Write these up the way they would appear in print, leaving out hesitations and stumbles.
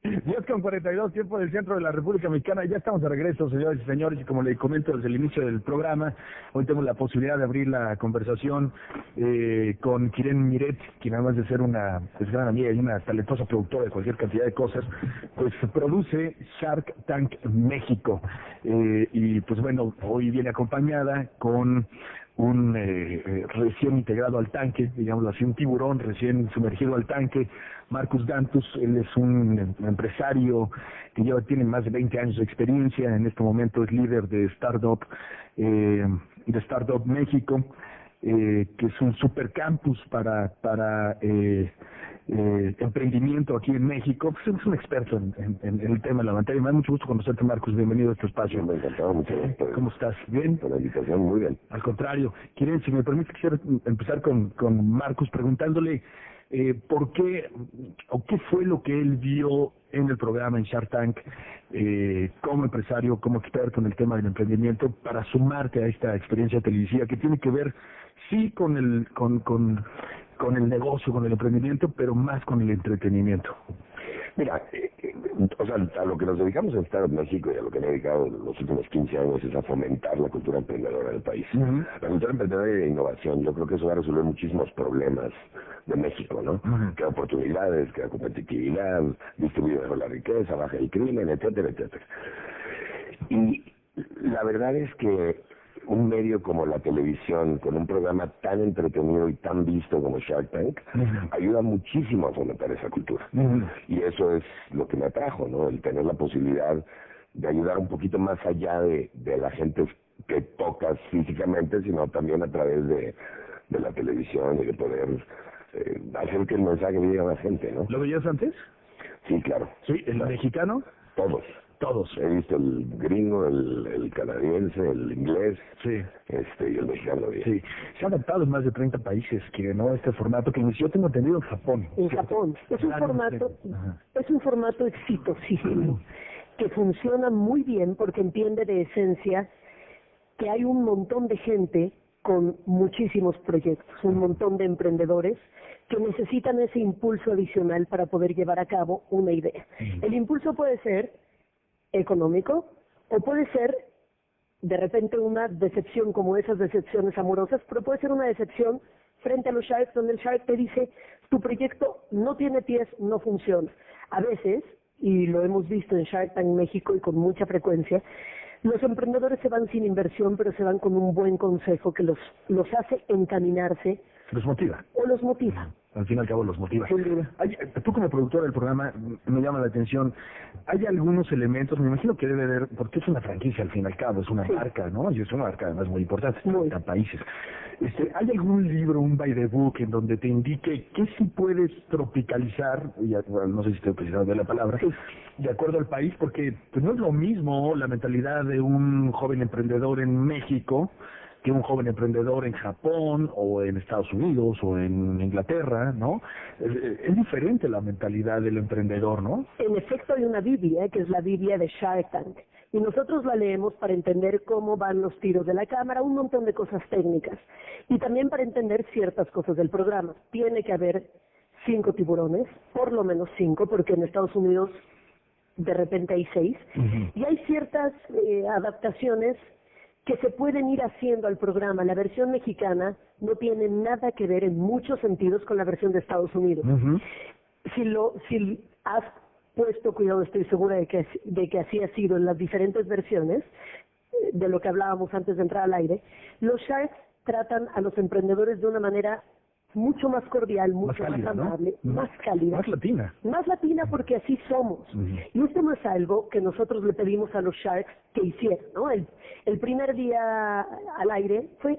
10:42, tiempo del centro de la República Mexicana. Ya estamos de regreso, señores y señores, y como le comento desde el inicio del programa, hoy tengo la posibilidad de abrir la conversación con Kiren Miret, quien además de ser una gran amiga y una talentosa productora de cualquier cantidad de cosas, pues produce Shark Tank México. Y pues bueno, hoy viene acompañada con un recién integrado al tanque, digámoslo así, un tiburón recién sumergido al tanque, Marcus Dantus. Él es un empresario que tiene más de 20 años de experiencia. En este momento es líder de Startup México, que es un supercampus para emprendimiento aquí en México. Pues es un experto en el tema de la materia. Me da mucho gusto conocerte, Marcus. Bienvenido a este espacio. Me ha encantado, muchas gracias. ¿Cómo estás? ¿Bien? Por la invitación, muy bien. Al contrario. Kiren, si me permite, quisiera empezar con Marcus preguntándole por qué o qué fue lo que él vio en el programa en Shark Tank como empresario, como experto en el tema del emprendimiento, para sumarte a esta experiencia televisiva que tiene que ver sí con el negocio, con el emprendimiento, pero más con el entretenimiento. Mira, o sea, a lo que nos dedicamos en Startup México y a lo que me he dedicado en los últimos 15 años es a fomentar la cultura emprendedora del país. La cultura emprendedora y de innovación, yo creo que eso va a resolver muchísimos problemas de México, ¿no? Crea oportunidades, crea competitividad, distribuye mejor la riqueza, baja el crimen, etcétera, etcétera. Y la verdad es que un medio como la televisión, con un programa tan entretenido y tan visto como Shark Tank, ayuda muchísimo a fomentar esa cultura. Y eso es lo que me atrajo, ¿no? El tener la posibilidad de ayudar un poquito más allá de la gente que tocas físicamente, sino también a través de la televisión y de poder hacer que el mensaje llegue a la gente, ¿no? ¿Lo veías antes? Sí, claro. Sí, ¿el mexicano? Todos. Todos. He visto el gringo, el canadiense, el inglés, sí, y el mexicano. Sí, se ha adaptado en más de 30 países, que no este formato que inició, tengo entendido, en Japón. En Japón. Es un formato exitosísimo, que funciona muy bien porque entiende de esencia que hay un montón de gente con muchísimos proyectos, un montón de emprendedores que necesitan ese impulso adicional para poder llevar a cabo una idea. El impulso puede ser económico o puede ser de repente una decepción como esas decepciones amorosas, pero puede ser una decepción frente a los Sharks, donde el Shark te dice tu proyecto no tiene pies, no funciona. A veces, y lo hemos visto en Shark Tank México y con mucha frecuencia, los emprendedores se van sin inversión, pero se van con un buen consejo que los hace encaminarse. Los motiva. O los motiva. Al fin y al cabo los motiva. Sin duda. Tú como productora del programa, me llama la atención, hay algunos elementos, me imagino que debe haber, porque es una franquicia al fin y al cabo, es una marca, ¿no? Y es una marca además muy importante en países. ¿Hay algún libro, un by the book, en donde te indique qué sí puedes tropicalizar, no sé si estoy precisando de la palabra, de acuerdo al país? Porque pues no es lo mismo la mentalidad de un joven emprendedor en México que un joven emprendedor en Japón o en Estados Unidos o en Inglaterra, ¿no? Es diferente la mentalidad del emprendedor, ¿no? En efecto hay una Biblia, que es la Biblia de Shark Tank, y nosotros la leemos para entender cómo van los tiros de la cámara, un montón de cosas técnicas, y también para entender ciertas cosas del programa. Tiene que haber 5 tiburones, por lo menos 5, porque en Estados Unidos de repente hay 6, y hay ciertas adaptaciones que se pueden ir haciendo al programa. La versión mexicana no tiene nada que ver en muchos sentidos con la versión de Estados Unidos. Si has puesto cuidado, estoy segura de que así ha sido en las diferentes versiones, de lo que hablábamos antes de entrar al aire, los Sharks tratan a los emprendedores de una manera mucho más cordial, mucho más amable, más cálida. Más latina. Más latina porque así somos. Y esto no es algo que nosotros le pedimos a los Sharks que hicieran, ¿no? El primer día al aire fue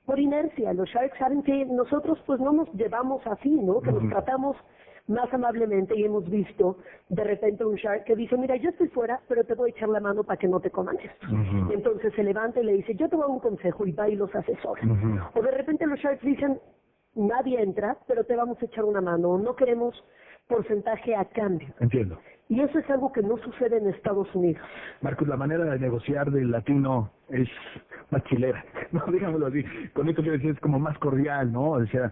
por inercia. Los Sharks saben que nosotros pues no nos llevamos así, ¿no? Que nos tratamos más amablemente, y hemos visto de repente un Shark que dice, mira, yo estoy fuera, pero te voy a echar la mano para que no te coman esto. Entonces se levanta y le dice, yo te voy a dar un consejo, y va y los asesora. O de repente los Sharks dicen, nadie entra, pero te vamos a echar una mano, no queremos porcentaje a cambio. Entiendo. Y eso es algo que no sucede en Estados Unidos. Marcos, la manera de negociar del latino es más chilera, ¿no? Digámoslo así. Con esto quiero decir, es como más cordial, ¿no? O sea,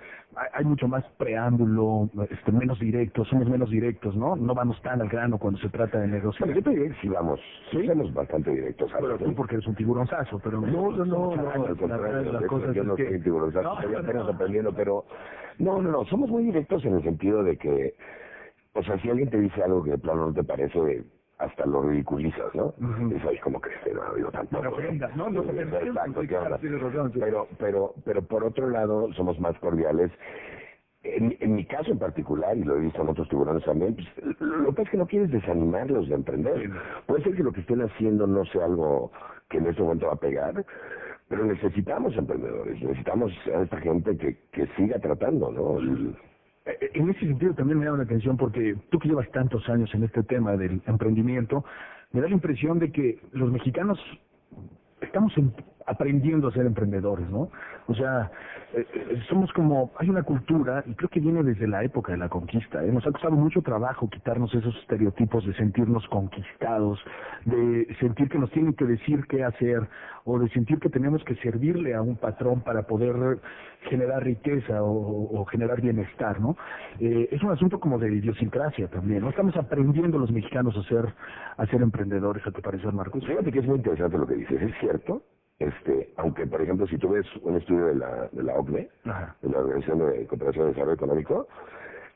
hay mucho más preámbulo, menos directos, somos menos directos, ¿no? No vamos tan al grano cuando se trata de negociar. Bueno, yo te diría que sí vamos, sí somos bastante directos. Pero tú porque eres un tiburonzazo, pero... No, al contrario, yo no soy un tiburonzazo, estoy apenas aprendiendo, pero... No, somos muy directos en el sentido de que, o sea, si alguien te dice algo que de plano no te parece, hasta lo ridiculizas, ¿no? Dices, ay, ¿cómo crees que no digo tanto? No, exacto, pero por otro lado, somos más cordiales. En mi caso en particular, y lo he visto en otros tiburones también, pues, lo que pasa es que no quieres desanimarlos de emprender. Sí. Puede ser que lo que estén haciendo no sea algo que en este momento va a pegar, pero necesitamos emprendedores, necesitamos a esta gente que siga tratando, ¿no? En ese sentido también me llama la atención porque tú que llevas tantos años en este tema del emprendimiento, me da la impresión de que los mexicanos estamos aprendiendo a ser emprendedores, ¿no? O sea, somos como, hay una cultura, y creo que viene desde la época de la conquista, nos ha costado mucho trabajo quitarnos esos estereotipos de sentirnos conquistados, de sentir que nos tienen que decir qué hacer, o de sentir que tenemos que servirle a un patrón para poder generar riqueza o generar bienestar, ¿no? Es un asunto como de idiosincrasia también, ¿no? Estamos aprendiendo los mexicanos a ser emprendedores, ¿a tu parecer, Marcos? Fíjate que es muy interesante lo que dices, es cierto. Aunque por ejemplo si tú ves un estudio de la OCDE, Ajá, de la Organización de Cooperación y Desarrollo Económico,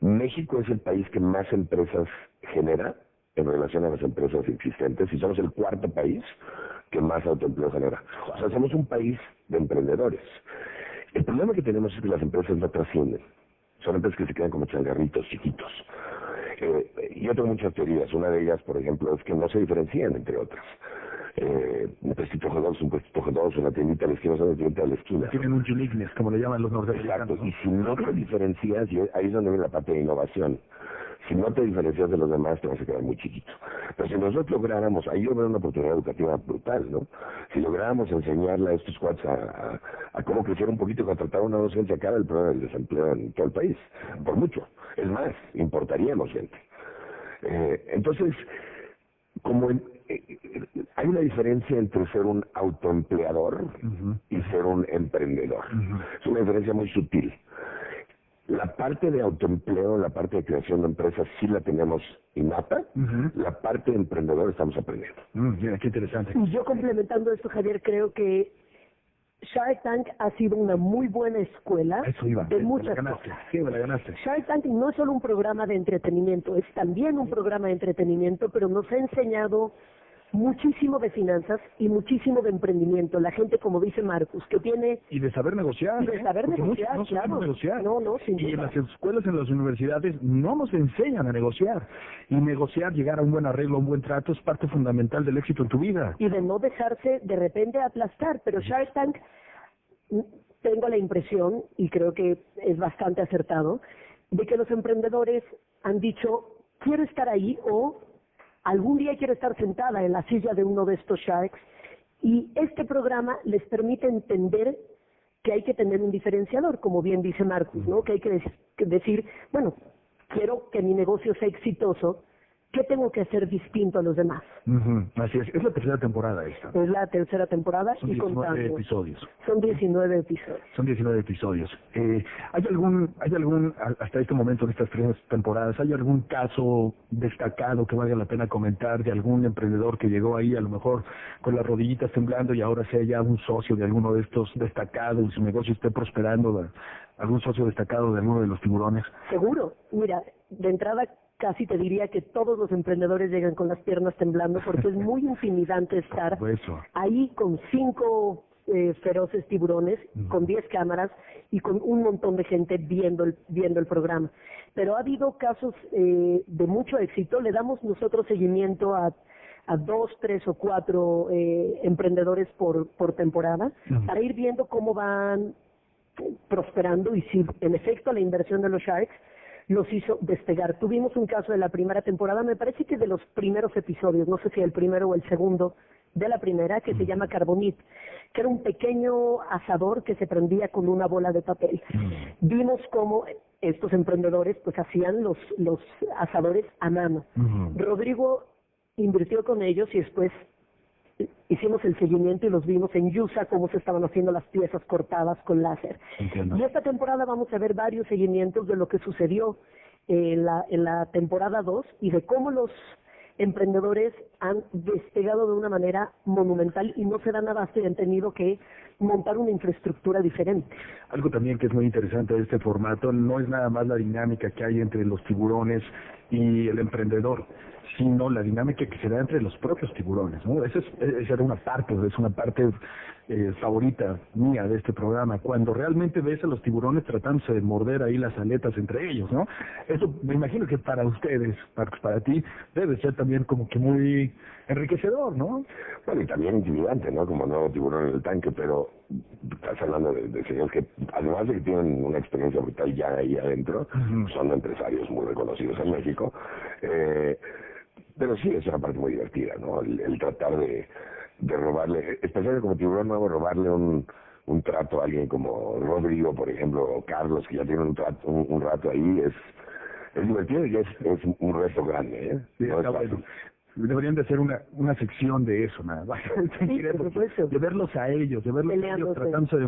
México es el país que más empresas genera en relación a las empresas existentes y somos el cuarto país que más autoempleo genera. O sea, somos un país de emprendedores. El problema que tenemos es que las empresas no trascienden. Son empresas que se quedan como changarritos chiquitos. Yo tengo muchas teorías. Una de ellas, por ejemplo, es que no se diferencian entre otras. Un puestito hot dogs, un puestito hot dogs, una tiendita a la esquina, una tiendita a la esquina. Tienen un uniqueness, como le llaman los norteamericanos. Exacto, ¿no? Y si no te diferencias, y ahí es donde viene la parte de innovación. Si no te diferencias de los demás, te vas a quedar muy chiquito. Pero si nosotros lográramos, ahí yo veo una oportunidad educativa brutal, ¿no? Si lográramos enseñarle a estos cuates a cómo crecer un poquito y contratar una docencia, acaba el problema del desempleo en todo el país, por mucho. Es más, importaríamos gente. Entonces, como hay una diferencia entre ser un autoempleador y ser un emprendedor. Es una diferencia muy sutil. La parte de autoempleo, la parte de creación de empresas sí la tenemos innata, la parte de emprendedor estamos aprendiendo. Mira, qué interesante. Y yo complementando esto, Javier, creo que Shark Tank ha sido una muy buena escuela de muchas cosas. Sí, me la ganaste. Shark Tank no es solo un programa de entretenimiento, es también un programa de entretenimiento, pero nos ha enseñado muchísimo de finanzas y muchísimo de emprendimiento. La gente, como dice Marcus, que tiene... Y de saber negociar. Y de saber negociar, no claro. Negociar. No, sin y duda. en las escuelas, en las universidades, no nos enseñan a negociar. Y negociar, llegar a un buen arreglo, a un buen trato, es parte fundamental del éxito en tu vida. Y de no dejarse de repente aplastar. Pero Shark Tank, tengo la impresión, y creo que es bastante acertado, de que los emprendedores han dicho, quiero estar ahí, o algún día quiero estar sentada en la silla de uno de estos Sharks, y este programa les permite entender que hay que tener un diferenciador, como bien dice Marcus, ¿no? Que hay que decir, bueno, quiero que mi negocio sea exitoso, ¿qué tengo que hacer distinto a los demás? Así es la tercera temporada esta. Es la tercera temporada. Son y 19 contando. episodios. Son 19 episodios. Son 19 episodios. ¿Hay algún, hasta este momento en estas 3 temporadas, hay algún caso destacado que valga la pena comentar de algún emprendedor que llegó ahí a lo mejor con las rodillitas temblando y ahora sea ya un socio de alguno de estos destacados y su negocio esté prosperando, algún socio destacado de alguno de los tiburones? Seguro. Mira, de entrada casi te diría que todos los emprendedores llegan con las piernas temblando porque es muy intimidante estar ahí con 5 feroces tiburones, con 10 cámaras y con un montón de gente viendo el programa. Pero ha habido casos de mucho éxito. Le damos nosotros seguimiento a 2, 3 o 4 emprendedores por temporada para ir viendo cómo van prosperando y si en efecto la inversión de los Sharks los hizo despegar. Tuvimos un caso de la primera temporada, me parece que de los primeros episodios, no sé si el primero o el segundo, de la primera, que se llama Carbonit, que era un pequeño asador que se prendía con una bola de papel. Vimos cómo estos emprendedores pues hacían los asadores a mano. Rodrigo invirtió con ellos y después hicimos el seguimiento y los vimos en Yusa cómo se estaban haciendo las piezas cortadas con láser. Entiendo. Y esta temporada vamos a ver varios seguimientos de lo que sucedió en la temporada 2 y de cómo los emprendedores han despegado de una manera monumental y no se dan abasto y han tenido que montar una infraestructura diferente. Algo también que es muy interesante de este formato no es nada más la dinámica que hay entre los tiburones y el emprendedor, sino la dinámica que se da entre los propios tiburones, ¿no? Esa era una parte favorita mía de este programa, cuando realmente ves a los tiburones tratándose de morder ahí las aletas entre ellos, ¿no? Eso me imagino que para ustedes, para ti, debe ser también como que muy enriquecedor, ¿no? Bueno, y también intimidante, ¿no? Como nuevo tiburón en el tanque, pero estás hablando de señores que, además de que tienen una experiencia brutal ya ahí adentro, son empresarios muy reconocidos en México, pero sí es una parte muy divertida, ¿no? El tratar de robarle, especialmente como tiburón nuevo, robarle un trato a alguien como Rodrigo, por ejemplo, o Carlos, que ya tienen un rato ahí, es divertido y es un reto grande, ¿eh? Sí, no está bueno. Deberían de hacer una sección de eso, nada más. Sí, por supuesto. De verlos a ellos, tratándose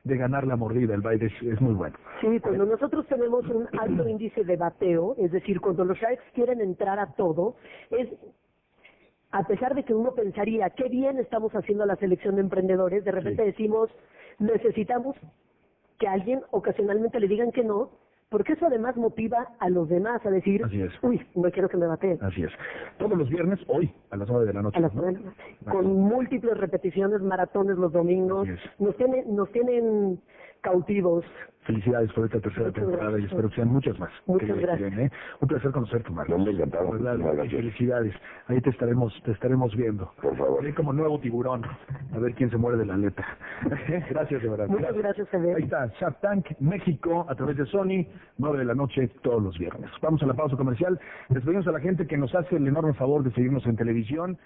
de ganar la mordida, el baile es muy bueno. Sí, cuando nosotros tenemos un alto índice de bateo, es decir, cuando los Sharks quieren entrar a todo, a pesar de que uno pensaría, qué bien estamos haciendo la selección de emprendedores, de repente decimos, necesitamos que a alguien ocasionalmente le digan que no, porque eso además motiva a los demás a decir, uy, no quiero que me bateen. Así es. Todos los viernes, hoy, a las 9 de la noche. A las 9 de la noche. Con múltiples repeticiones, maratones los domingos. Nos tienen cautivos. Felicidades por esta tercera temporada y espero que sean muchas más. Muchas gracias. Bien, Un placer conocerte, Marcos. Me encantado. Felicidades. Ahí te estaremos viendo. Por favor. Como nuevo tiburón. A ver quién se muerde la aleta. Gracias, de verdad. Muchas gracias, Javier. Ahí está, Shark Tank México, a través de Sony, 9 de la noche, todos los viernes. Vamos a la pausa comercial. Les pedimos a la gente que nos hace el enorme favor de seguirnos en televisión.